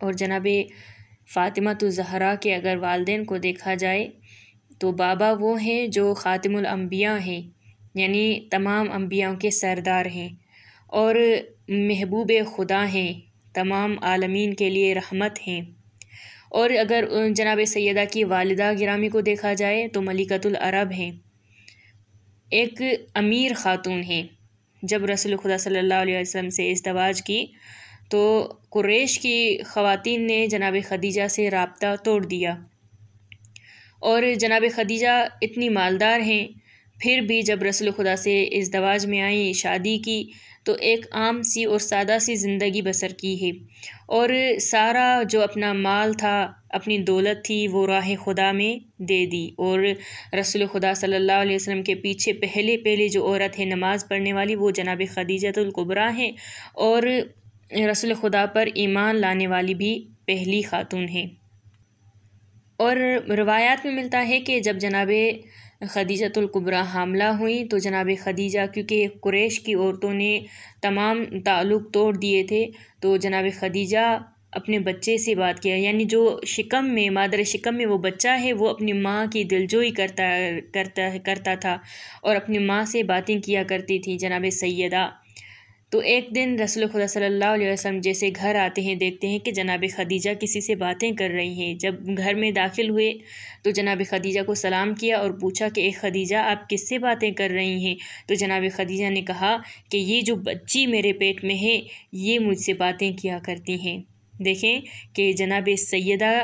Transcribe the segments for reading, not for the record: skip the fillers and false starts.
اور جناب فاطمۃ الزہرا کے اگر والدین کو دیکھا جائے تو بابا وہ ہیں جو خاتم الانبیاء ہیں، یعنی تمام انبیاء کے سردار ہیں اور محبوب خدا ہیں، تمام عالمین کے لیے رحمت ہیں۔ اور اگر جناب سیدہ کی والدہ گرامی کو دیکھا جائے تو ملکۃ العرب ہیں، ایک امیر خاتون ہیں۔ جب رسول خدا صلی اللہ علیہ وسلم سے ازدواج کی تو قریش کی خواتین نے جناب خدیجہ سے رابطہ توڑ دیا، اور جناب خدیجہ اتنی مالدار ہیں، پھر بھی جب رسول خدا سے ازدواج میں آئیں، شادی کی، تو ایک عام سی اور سادہ سی زندگی بسر کی ہے، اور سارا جو اپنا مال تھا، اپنی دولت تھی، وہ راہ خدا میں دے دی۔ اور رسول خدا صلی اللہ علیہ وسلم کے پیچھے پہلے جو عورت ہے نماز پڑھنے والی، وہ جناب خدیجہ الکبریٰ ہیں، اور رسول خدا پر ایمان لانے والی بھی پہلی خاتون ہیں۔ اور روایات میں ملتا ہے کہ جب جناب خدیجہ الکبریٰ حاملہ ہوئیں تو جناب خدیجہ، کیونکہ قریش کی عورتوں نے تمام تعلق توڑ دیے تھے، تو جناب خدیجہ اپنے بچے سے بات کیا، یعنی جو شکم میں، مادر شکم میں وہ بچہ ہے، وہ اپنی ماں کی دلجوئی کرتا تھا اور اپنی ماں سے باتیں کیا کرتی تھی جناب سیدہ۔ تو ایک دن رسول خدا صلی اللہ علیہ وسلم جیسے گھر آتے ہیں، دیکھتے ہیں کہ جناب خدیجہ کسی سے باتیں کر رہی ہیں۔ جب گھر میں داخل ہوئے تو جناب خدیجہ کو سلام کیا اور پوچھا کہ اے خدیجہ، آپ کس سے باتیں کر رہی ہیں؟ تو جناب خدیجہ نے کہا کہ یہ جو بچی میرے پیٹ میں ہے، یہ مجھ سے باتیں کیا کرتی ہیں۔ دیکھیں کہ جناب سیدہ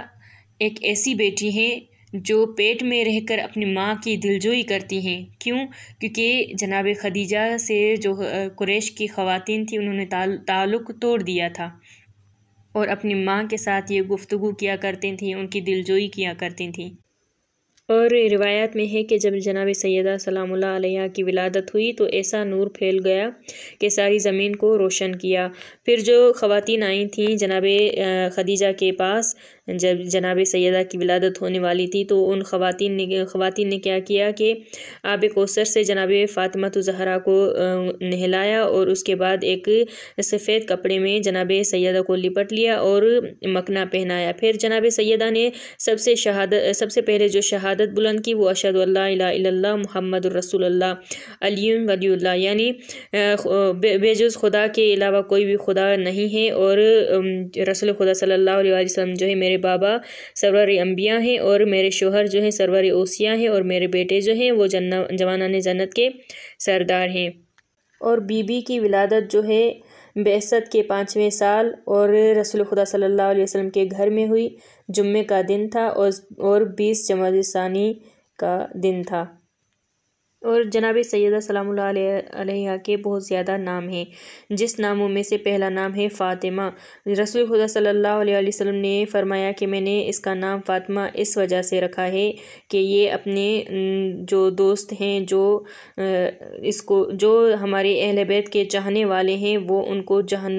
ایک ایسی بیٹی ہیں جو پیٹ میں رہ کر اپنی ماں کی دلجوئی کرتی ہیں۔ کیوں؟ کیونکہ جناب خدیجہ سے جو قریش کی خواتین تھیں، انہوں نے تعلق توڑ دیا تھا اور اپنی ماں کے ساتھ یہ گفتگو کیا کرتی تھیں، ان کی دلجوئی کیا کرتی تھیں۔ اور روایات میں ہے کہ جب جناب سیدہ سلام اللہ علیہا کی ولادت ہوئی تو ایسا نور پھیل گیا کہ ساری زمین کو روشن کیا۔ پھر جو خواتین آئی تھیں جناب خدیجہ کے پاس جب جناب سیدہ کی ولادت ہونے والی تھی، تو ان خواتین نے کیا کیا کہ آب کوثر سے جناب فاطمۃ الزہرا کو نہلایا، اور اس کے بعد ایک سفید کپڑے میں جناب سیدہ کو لپٹ لیا اور مکنا پہنایا۔ پھر جناب سیدہ نے سب سے پہلے جو شہادت بلند کی، وہ اشہد ان لا الہ الا اللہ محمد الرسول اللہ علی ولی اللہ، یعنی بے جز خدا کے علاوہ کوئی بھی خدا نہیں ہے، اور رسول خدا صلی اللہ علیہ وسلم جو ہے میرے بابا سرور انبیاء ہیں، اور میرے شوہر جو ہیں سرور اوصیاء ہیں، اور میرے بیٹے جو ہیں وہ جوانان جنت کے سردار ہیں۔ اور بی بی کی ولادت جو ہے بعثت کے 5ویں سال اور رسول خدا صلی اللہ علیہ وسلم کے گھر میں ہوئی، جمعے کا دن تھا اور 20 جمادی الثانی کا دن تھا۔ اور جناب سیدہ سلام اللہ علیہا کے بہت زیادہ نام ہیں، جس ناموں میں سے پہلا نام ہے فاطمہ۔ رسول خدا صلی اللہ علیہ وسلم نے فرمایا کہ میں نے اس کا نام فاطمہ اس وجہ سے رکھا ہے کہ یہ اپنے جو دوست ہیں، جو ہمارے اہل بیت کے چاہنے والے ہیں، وہ ان کو جہنم